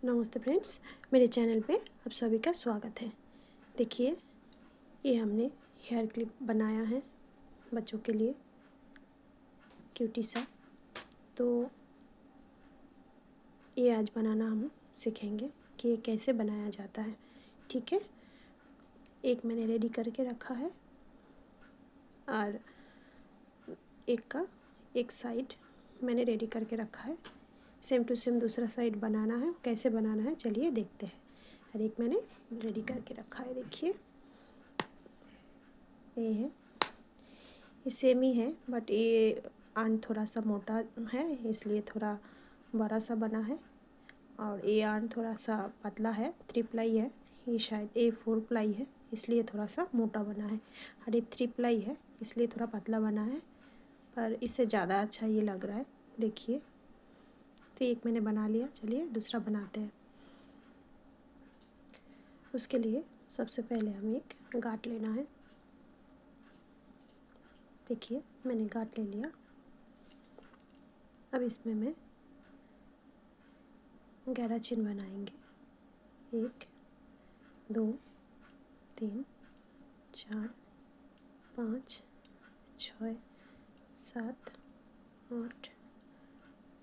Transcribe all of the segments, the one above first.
नमस्ते फ्रेंड्स, मेरे चैनल पे आप सभी का स्वागत है। देखिए, ये हमने हेयर क्लिप बनाया है बच्चों के लिए, क्यूटी सा। तो ये आज बनाना हम सीखेंगे कि ये कैसे बनाया जाता है। ठीक है, एक मैंने रेडी करके रखा है और एक साइड मैंने रेडी करके रखा है। सेम टू सेम दूसरा साइड बनाना है। कैसे बनाना है चलिए देखते हैं। और एक मैंने रेडी करके रखा है। देखिए, ये है, ये सेम ही है बट ये आर्म थोड़ा सा मोटा है इसलिए थोड़ा बड़ा सा बना है, और ये आर्म थोड़ा सा पतला है, 3 प्लाई है। ये शायद ये 4 प्लाई है इसलिए थोड़ा सा मोटा बना है, और ये 3 प्लाई है इसलिए थोड़ा पतला बना है, पर इससे ज़्यादा अच्छा ये लग रहा है। देखिए, तो एक मैंने बना लिया, चलिए दूसरा बनाते हैं। उसके लिए सबसे पहले हमें एक गांठ लेना है। देखिए, मैंने गांठ ले लिया। अब इसमें मैं 11 चिन्ह बनाएंगे। 1 2 3 4 5 6 7 8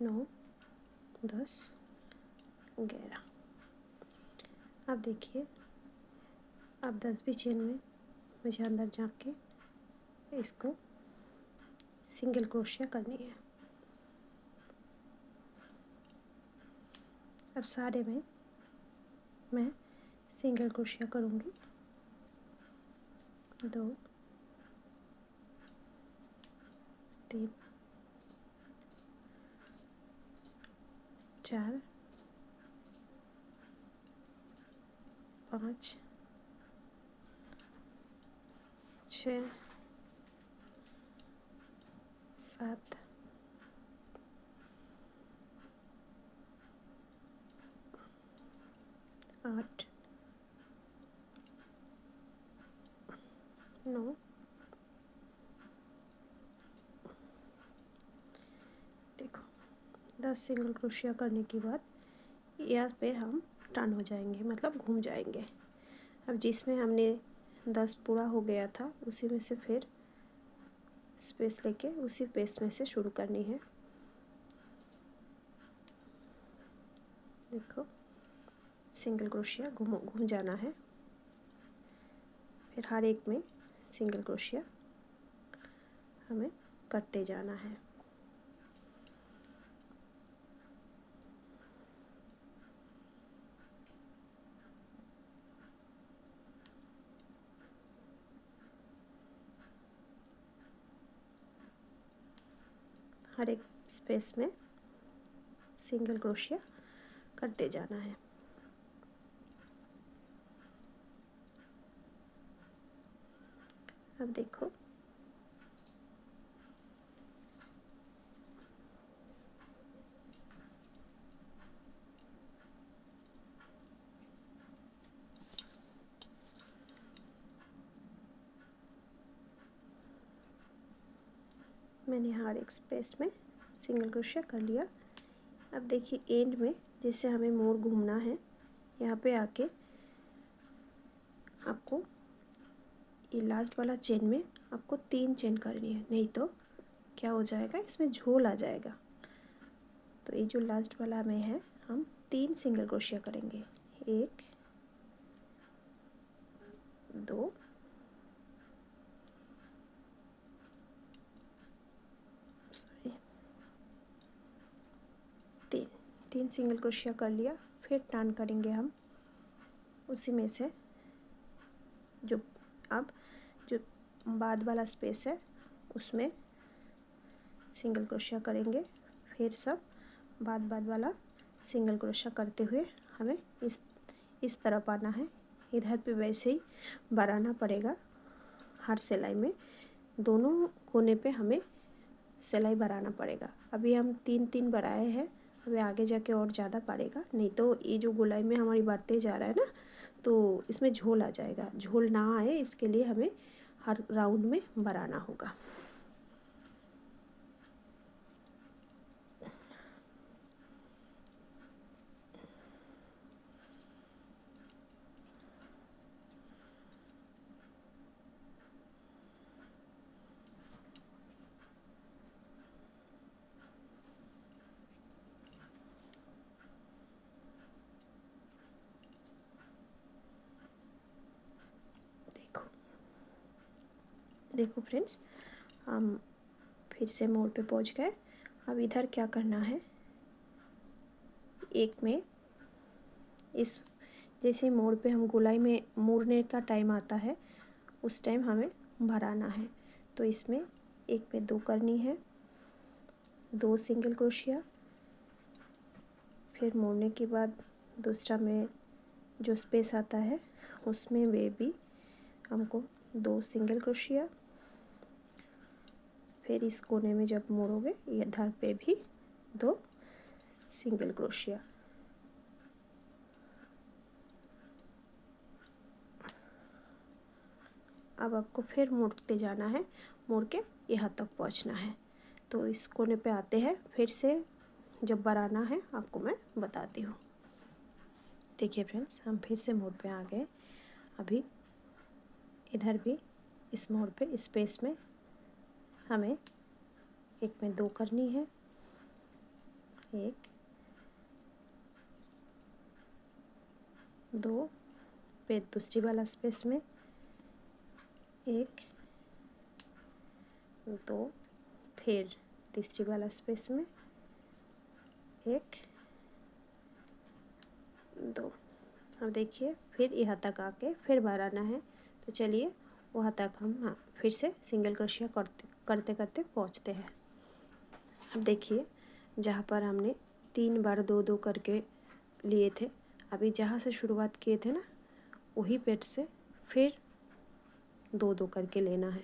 9 10 11। अब देखिए, अब 10वीं चेन में मुझे अंदर जाके इसको सिंगल क्रोशिया करनी है। अब सारे में मैं सिंगल क्रोशिया करूँगी। 2 3 4 5 6 7 8 9। देखो, 10 सिंगल क्रोशिया करने के बाद यहाँ पे हम टर्न हो जाएंगे, मतलब घूम जाएंगे। अब जिसमें हमने 10 पूरा हो गया था उसी में से फिर स्पेस लेके उसी पेस में से शुरू करनी है। देखो, सिंगल क्रोशिया घूम जाना है, फिर हर एक में सिंगल क्रोशिया हमें करते जाना है। हर एक स्पेस में सिंगल क्रोशिया करते जाना है। अब देखो, मैंने हर एक स्पेस में सिंगल क्रोशिया कर लिया। अब देखिए, एंड में जैसे हमें मोड़ घूमना है, यहाँ पे आके आपको ये लास्ट वाला चेन में आपको 3 चेन करनी है, नहीं तो क्या हो जाएगा, इसमें झोल आ जाएगा। तो ये जो लास्ट वाला में है, हम 3 सिंगल क्रोशिया करेंगे। 1 2 3 सिंगल क्रोशिया कर लिया। फिर टर्न करेंगे हम उसी में से जो अब जो बाद वाला स्पेस है उसमें सिंगल क्रोशिया करेंगे। फिर सब बाद वाला सिंगल क्रोशिया करते हुए हमें इस तरफ आना है। इधर पे वैसे ही बढ़ाना पड़ेगा। हर सिलाई में दोनों कोने पे हमें सिलाई बढ़ाना पड़ेगा। अभी हम 3 बढ़ाए हैं, अभी आगे जाके और ज़्यादा पड़ेगा, नहीं तो ये जो गोलाई में हमारी बढ़ते जा रहा है ना, तो इसमें झोल आ जाएगा। झोल ना आए इसके लिए हमें हर राउंड में बढ़ाना होगा। देखो फ्रेंड्स, हम फिर से मोड़ पे पहुंच गए। अब इधर क्या करना है, एक में इस जैसे मोड़ पे हम गोलाई में मोड़ने का टाइम आता है उस टाइम हमें भराना है। तो इसमें एक पे 2 करनी है, 2 सिंगल क्रोशिया, फिर मोड़ने के बाद दूसरा में जो स्पेस आता है उसमें वे भी हमको 2 सिंगल क्रोशिया, फिर इस कोने में जब मोड़ोगे इधर पे भी 2 सिंगल क्रोशिया। अब आपको फिर मोड़ते जाना है, मोड़ के यहाँ तक पहुँचना है। तो इस कोने पे आते हैं, फिर से जब बनाना है आपको मैं बताती हूँ। देखिए फ्रेंड्स, हम फिर से मोड़ पे आ गए। अभी इधर भी इस मोड़ पे स्पेस में हमें एक में 2 करनी है, 1 2 पे दूसरी वाला स्पेस में 1 2, फिर तीसरी वाला स्पेस में 1 2। अब देखिए फिर यहाँ तक आके फिर बनाना है। तो चलिए वहाँ तक हम फिर से सिंगल क्रोशिया करते करते पहुँचते हैं। अब देखिए जहाँ पर हमने 3 बार 2 2 करके लिए थे, अभी जहाँ से शुरुआत किए थे ना वही पेट से फिर 2 2 करके लेना है।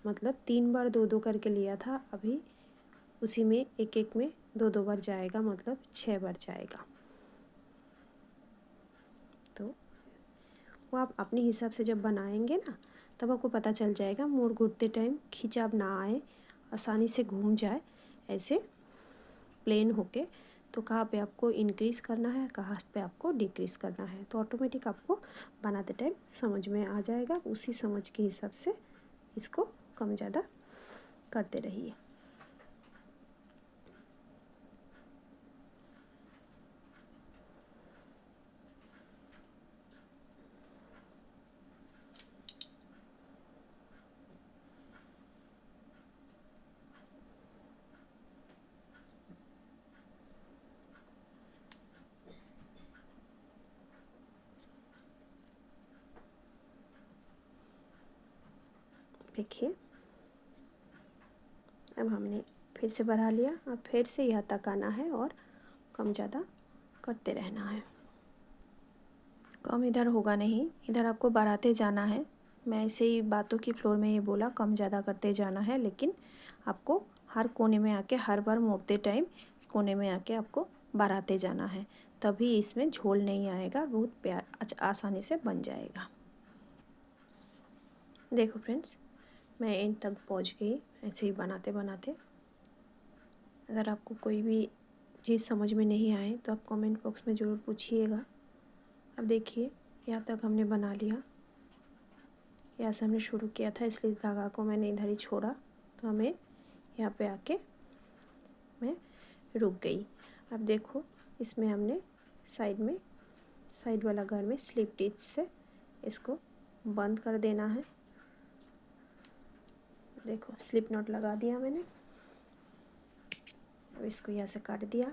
मतलब 3 बार 2 2 करके लिया था, अभी उसी में एक एक में 2 2 बार जाएगा, मतलब 6 बार जाएगा। तो वो आप अपने हिसाब से जब बनाएंगे ना तब आपको पता चल जाएगा, मोड़ घूरते टाइम खिंचाव ना आए, आसानी से घूम जाए ऐसे प्लेन होके। तो कहाँ पे आपको इंक्रीज़ करना है, कहाँ पे आपको डिक्रीज़ करना है, तो ऑटोमेटिक आपको बनाते टाइम समझ में आ जाएगा। उसी समझ के हिसाब से इसको कम ज़्यादा करते रहिए। देखिए अब हमने फिर से बढ़ा लिया। अब फिर से यहाँ तक आना है और कम ज़्यादा करते रहना है। कम इधर होगा नहीं, इधर आपको बढ़ाते जाना है। मैं ऐसे ही बातों की फ्लोर में ये बोला कम ज़्यादा करते जाना है, लेकिन आपको हर कोने में आके हर बार मोड़ते टाइम इस कोने में आके आपको बढ़ाते जाना है, तभी इसमें झोल नहीं आएगा, बहुत प्यार आसानी से बन जाएगा। देखो फ्रेंड्स, मैं एंड तक पहुंच गई ऐसे ही बनाते बनाते। अगर आपको कोई भी चीज़ समझ में नहीं आए तो आप कमेंट बॉक्स में ज़रूर पूछिएगा। अब देखिए यहाँ तक हमने बना लिया, यहाँ से हमने शुरू किया था इसलिए धागा को मैंने इधर ही छोड़ा, तो हमें यहाँ पे आके मैं रुक गई। अब देखो इसमें हमने साइड वाला घर में स्लिप टिच से इसको बंद कर देना है। देखो स्लिप नॉट लगा दिया मैंने। अब इसको यहाँ से काट दिया।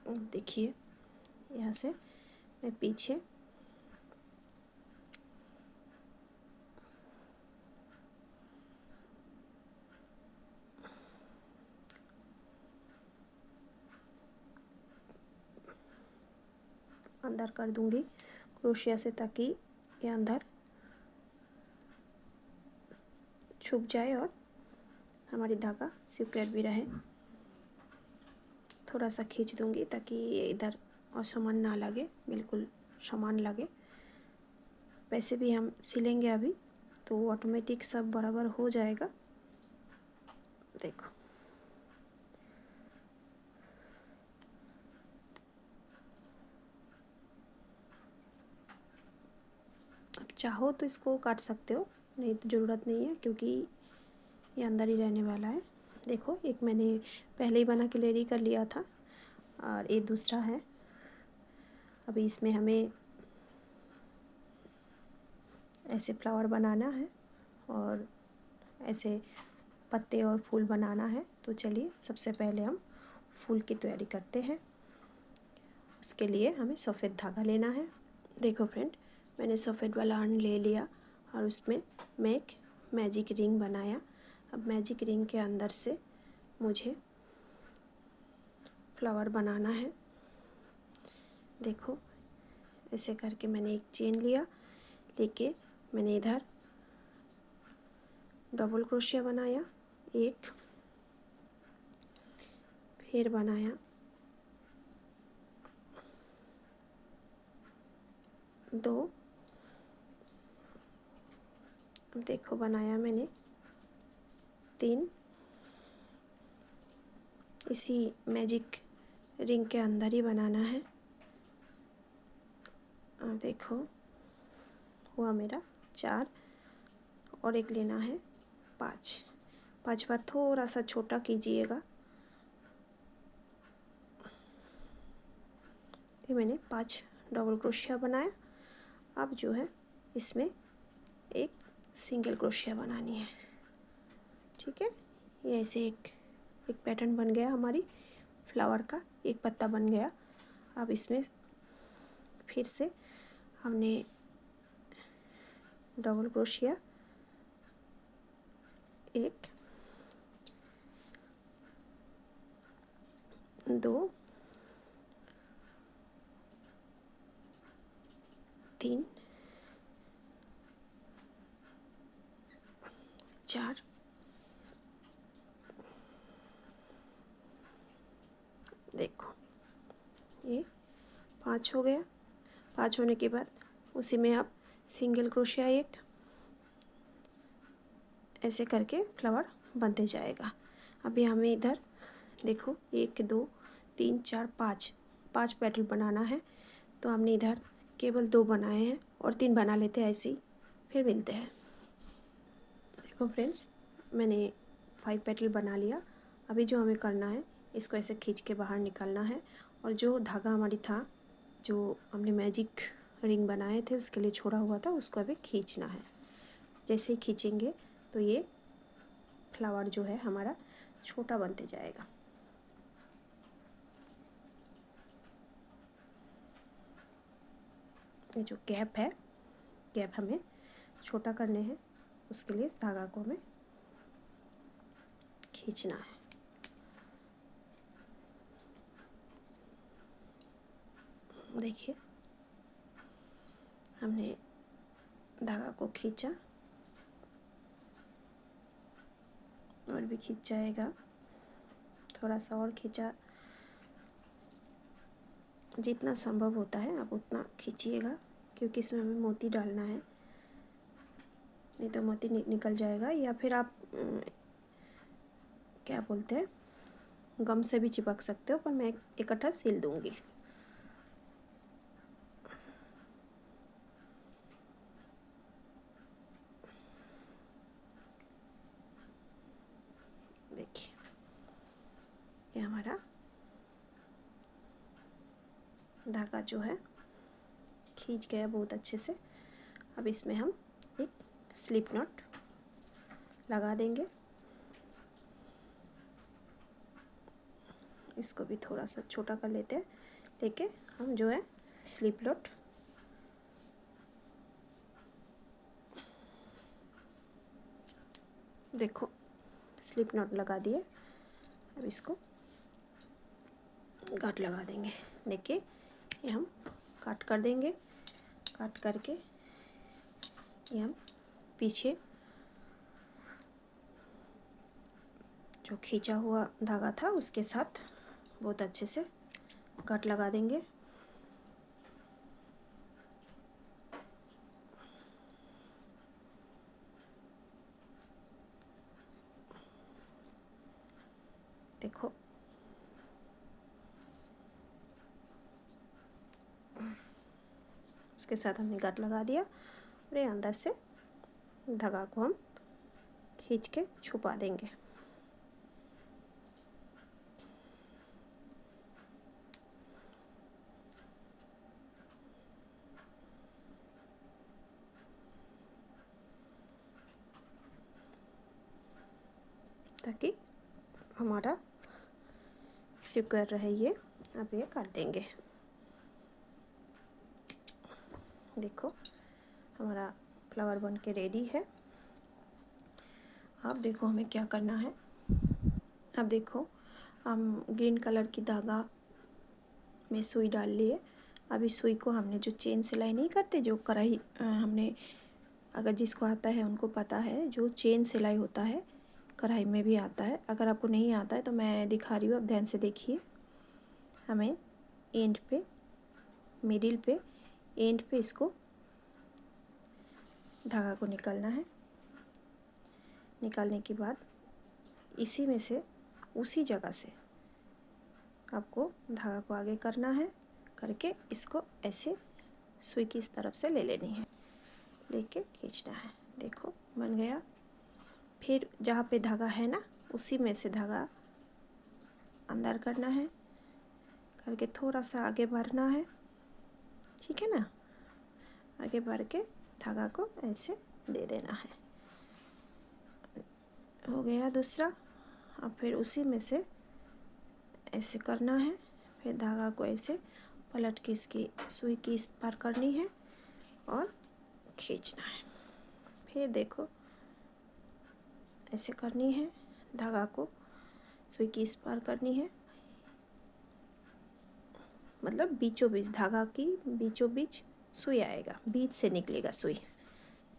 देखिए यहाँ से मैं पीछे अंदर कर दूंगी क्रोशिया से, ताकि ये अंदर छुप जाए और हमारी धागा सिक्योर भी रहे। थोड़ा सा खींच दूंगी ताकि ये इधर असमान ना लगे, बिल्कुल समान लगे। वैसे भी हम सिलेंगे अभी, तो ऑटोमेटिक सब बराबर हो जाएगा। देखो अब चाहो तो इसको काट सकते हो, नहीं तो ज़रूरत नहीं है क्योंकि ये अंदर ही रहने वाला है। देखो एक मैंने पहले ही बना के रेडी कर लिया था और ये दूसरा है। अभी इसमें हमें ऐसे फ्लावर बनाना है और ऐसे पत्ते और फूल बनाना है। तो चलिए सबसे पहले हम फूल की तैयारी करते हैं। उसके लिए हमें सफ़ेद धागा लेना है। देखो फ्रेंड, मैंने सफ़ेद वाला अर्न ले लिया और उसमें मैं एक मैजिक रिंग बनाया। अब मैजिक रिंग के अंदर से मुझे फ्लावर बनाना है। देखो ऐसे करके मैंने एक चेन लिया, लेके मैंने इधर डबल क्रोशिया बनाया, एक, फिर बनाया दो, अब देखो बनाया मैंने तीन, इसी मैजिक रिंग के अंदर ही बनाना है। अब देखो हुआ मेरा चार, और एक लेना है पाँच। पाँच बार थोड़ा सा छोटा कीजिएगा। ये मैंने 5 डबल क्रोशिया बनाया। अब जो है इसमें एक सिंगल क्रोशिया बनानी है। ठीक है, ये ऐसे एक पैटर्न बन गया हमारी फ्लावर का, एक पत्ता बन गया। अब इसमें फिर से हमने डबल क्रोशिया, एक, दो, तीन, चार, देखो ये 5 हो गया। 5 होने के बाद उसी में आप सिंगल क्रोशिया एक, ऐसे करके फ्लावर बनते जाएगा। अभी हमें इधर देखो 1 2 3 4 5 5 पेटल बनाना है। तो हमने इधर केवल 2 बनाए हैं और 3 बना लेते हैं ऐसे ही, फिर मिलते हैं। देखो फ्रेंड्स, मैंने 5 पेटल बना लिया। अभी जो हमें करना है, इसको ऐसे खींच के बाहर निकालना है और जो धागा हमारी था, जो हमने मैजिक रिंग बनाए थे उसके लिए छोड़ा हुआ था, उसको अभी खींचना है। जैसे ही खींचेंगे तो ये फ्लावर जो है हमारा छोटा बनते जाएगा। ये जो गैप है, गैप हमें छोटा करने हैं, उसके लिए इस धागा को हमें खींचना है। देखिए हमने धागा को खींचा और भी खींच जाएगा, थोड़ा सा और खींचा। जितना संभव होता है आप उतना खींचिएगा, क्योंकि इसमें हमें मोती डालना है, नहीं तो मोती निकल जाएगा। या फिर आप क्या बोलते हैं, गम से भी चिपक सकते हो, पर मैं इकट्ठा सील दूंगी। देखिए ये हमारा धागा जो है खींच गया बहुत अच्छे से। अब इसमें हम एक स्लिप नॉट लगा देंगे। इसको भी थोड़ा सा छोटा कर लेते हैं, लेके हम जो है स्लिप नॉट देखो स्लिप नॉट लगा दिए। अब इसको गांठ लगा देंगे। देखिए ये हम काट कर देंगे, काट करके ये हम पीछे जो खींचा हुआ धागा था उसके साथ बहुत अच्छे से गांठ लगा देंगे। देखो उसके साथ हमने गांठ लगा दिया और ये अंदर से धागा को हम खींच के छुपा देंगे। ताकि हमारा सिक्योर रहे। ये अब ये कर देंगे। देखो हमारा फ्लावर बन के रेडी है। अब देखो हमें क्या करना है। अब देखो हम ग्रीन कलर की धागा में सुई डाल लिए। अब इस सुई को हमने जो चेन सिलाई नहीं करते, जो कढ़ाई हमने, अगर जिसको आता है उनको पता है, जो चेन सिलाई होता है कढ़ाई में भी आता है। अगर आपको नहीं आता है तो मैं दिखा रही हूँ, अब ध्यान से देखिए। हमें एंड पे, मिडिल पे, एंड पे इसको धागा को निकालना है। निकालने के बाद इसी में से, उसी जगह से आपको धागा को आगे करना है, करके इसको ऐसे सुई की इस तरफ से ले लेनी है, लेके खींचना है। देखो बन गया। फिर जहाँ पे धागा है ना, उसी में से धागा अंदर करना है, करके थोड़ा सा आगे बढ़ना है, ठीक है ना। आगे बढ़ के धागा को ऐसे दे देना है। हो गया दूसरा। अब फिर उसी में से ऐसे करना है, फिर धागा को ऐसे पलट के इसकी सुई की इस पार करनी है और खींचना है। फिर देखो ऐसे करनी है, धागा को सुई की इस पार करनी है, मतलब बीचों बीच, धागा की बीचों बीच सुई आएगा, बीच से निकलेगा सुई,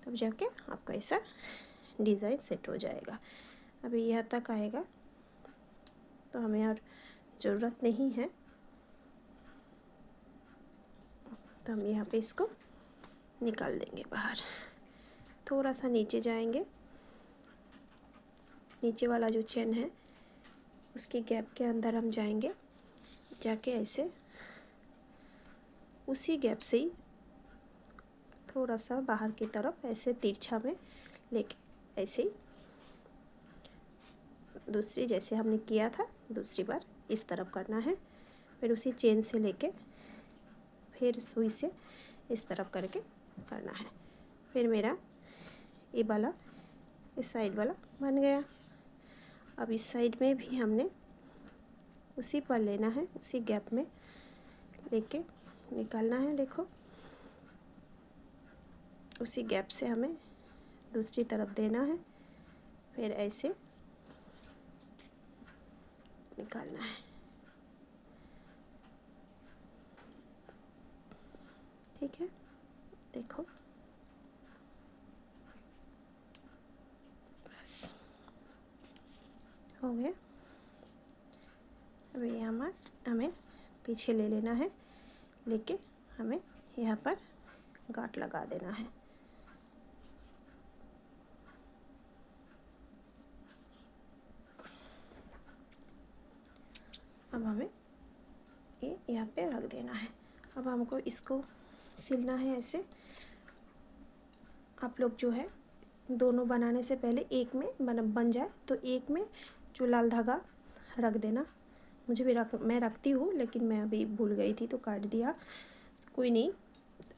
तब जाके आपका ऐसा डिज़ाइन सेट हो जाएगा। अभी यह तक आएगा तो हमें और ज़रूरत नहीं है, तो हम यहाँ पे इसको निकाल देंगे बाहर। थोड़ा सा नीचे जाएंगे, नीचे वाला जो चेन है उसकी गैप के अंदर हम जाएंगे, जाके ऐसे उसी गैप से ही थोड़ा सा बाहर की तरफ ऐसे तिरछा में लेके ऐसे ही दूसरी, जैसे हमने किया था दूसरी बार, इस तरफ करना है। फिर उसी चेन से लेके फिर सुई से इस तरफ करके करना है। फिर मेरा ये वाला, इस साइड वाला बन गया। अब इस साइड में भी हमने उसी पर लेना है, उसी गैप में लेके निकालना है। देखो उसी गैप से हमें दूसरी तरफ देना है, फिर ऐसे निकालना है, ठीक है। देखो बस हो गया। अब ये हमें पीछे ले लेना है, लेके हमें यहाँ पर गांठ लगा देना है। अब हमें ये यहाँ पे रख देना है। अब हमको इसको सिलना है ऐसे। आप लोग जो है दोनों बनाने से पहले एक में बन जाए तो एक में जो लाल धागा रख देना। मुझे भी मैं रखती हूँ, लेकिन मैं अभी भूल गई थी तो काट दिया। कोई नहीं,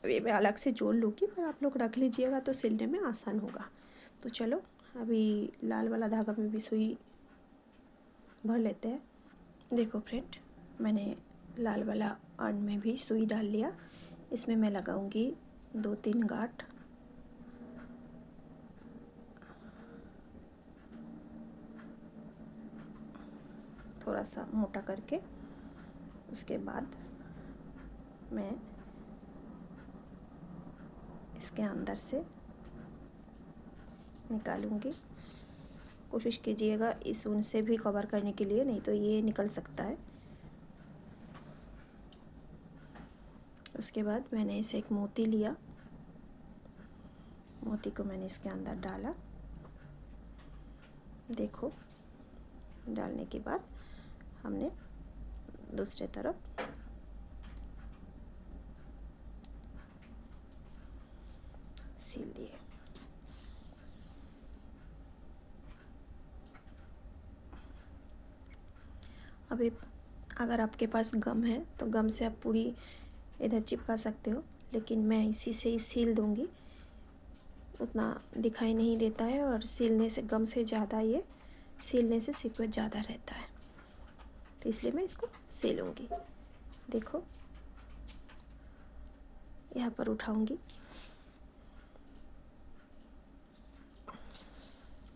अभी मैं अलग से जोड़ लूँगी, पर आप लोग रख लीजिएगा तो सिलने में आसान होगा। तो चलो अभी लाल वाला धागा में भी सुई भर लेते हैं। देखो फ्रेंड, मैंने लाल वाला अर्न में भी सुई डाल लिया। इसमें मैं लगाऊंगी 2-3 गांठ। थोड़ा सा मोटा करके, उसके बाद मैं इसके अंदर से निकालूंगी। कोशिश कीजिएगा इस ऊन से भी कवर करने के लिए, नहीं तो ये निकल सकता है। उसके बाद मैंने इसे एक मोती लिया, मोती को मैंने इसके अंदर डाला। देखो डालने के बाद हमने दूसरे तरफ सील दिए। अभी अगर आपके पास गम है तो गम से आप पूरी इधर चिपका सकते हो, लेकिन मैं इसी से ही सील दूंगी, उतना दिखाई नहीं देता है और सीलने से गम से ज़्यादा ये सीलने से सिक्वेंस ज़्यादा रहता है, तो इसलिए मैं इसको सीलूँगी। देखो यहाँ पर उठाऊँगी,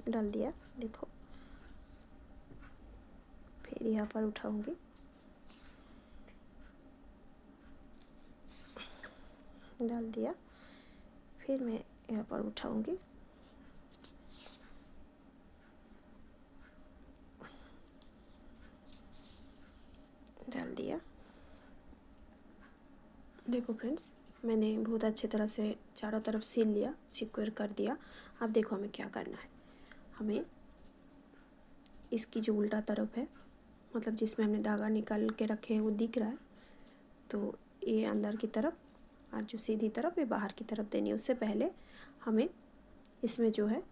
डाल दिया, देखो फिर यहाँ पर उठाऊँगी, डाल दिया, फिर मैं यहाँ पर उठाऊँगी, डाल दिया। देखो फ्रेंड्स, मैंने बहुत अच्छी तरह से चारों तरफ सील लिया, सिक्योर कर दिया। अब देखो हमें क्या करना है। हमें इसकी जो उल्टा तरफ है, मतलब जिसमें हमने धागा निकाल के रखे हैं वो दिख रहा है, तो ये अंदर की तरफ और जो सीधी तरफ ये बाहर की तरफ देनी है। उससे पहले हमें इसमें जो है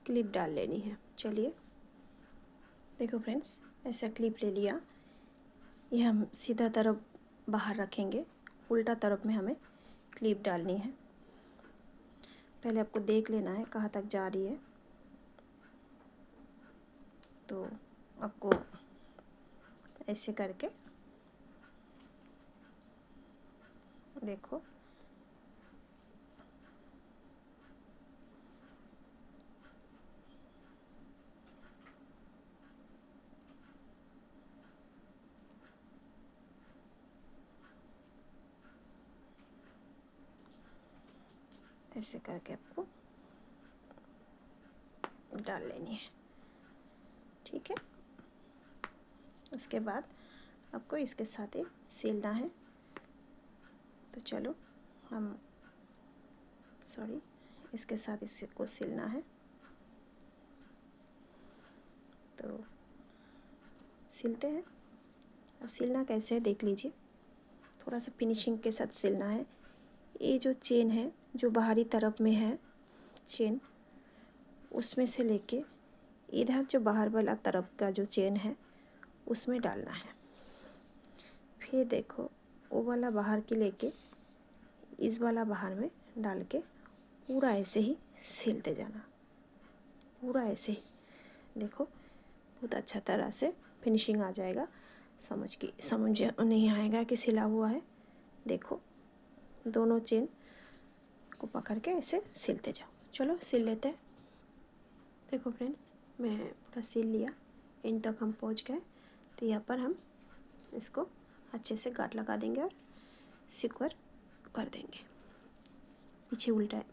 क्लिप डाल लेनी है। चलिए देखो फ्रेंड्स, ऐसा क्लिप ले लिया, ये हम सीधा तरफ बाहर रखेंगे, उल्टा तरफ में हमें क्लिप डालनी है। पहले आपको देख लेना है कहाँ तक जा रही है, तो आपको ऐसे करके देखो, ऐसे करके आपको डाल लेनी है, ठीक है। उसके बाद आपको इसके साथ ही सिलना है। तो चलो हम इसके साथ इसको सिलना है। तो सिलते हैं। अब सिलना कैसे है देख लीजिए, थोड़ा सा फिनिशिंग के साथ सिलना है। ये जो चेन है जो बाहरी तरफ में है चेन, उसमें से लेके इधर जो बाहर वाला तरफ का जो चेन है उसमें डालना है। फिर देखो वो वाला बाहर की लेके इस वाला बाहर में डाल के पूरा ऐसे ही सिलते जाना, पूरा ऐसे ही। देखो बहुत अच्छा तरह से फिनिशिंग आ जाएगा, समझ नहीं आएगा कि सिला हुआ है। देखो दोनों चेन को पकड़ के ऐसे सिलते जाओ। चलो सिल लेते हैं। देखो फ्रेंड्स, मैं पूरा सिल लिया, इन तक हम पहुंच गए। तो यहाँ पर हम इसको अच्छे से गांठ लगा देंगे और सिक्योर कर देंगे।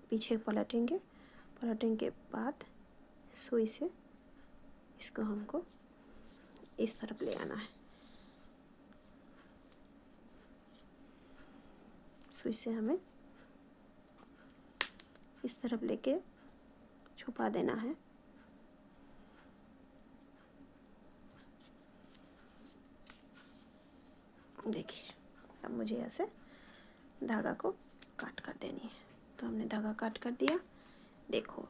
पीछे पलटेंगे, पलटने के बाद सुई से इसको हमको इस तरफ ले आना है। सुई से हमें इस तरफ लेके छुपा देना है। देखिए अब मुझे ऐसे धागा को काट कर देनी है। तो हमने धागा काट कर दिया। देखो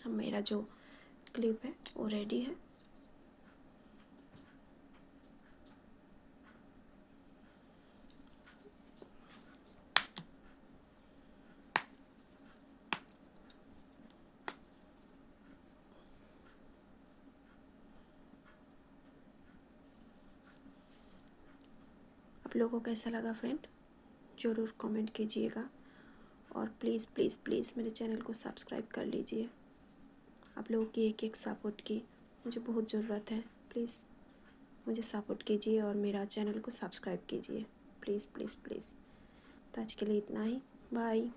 अब मेरा जो क्लिप है वो रेडी है। आप लोगों को कैसा लगा फ्रेंड, ज़रूर कमेंट कीजिएगा और प्लीज़ प्लीज़ प्लीज़ मेरे चैनल को सब्सक्राइब कर लीजिए। आप लोगों की एक सपोर्ट की मुझे बहुत ज़रूरत है। प्लीज़ मुझे सपोर्ट कीजिए और मेरा चैनल को सब्सक्राइब कीजिए, प्लीज़ प्लीज़ प्लीज़। तो आज के लिए इतना ही, बाय।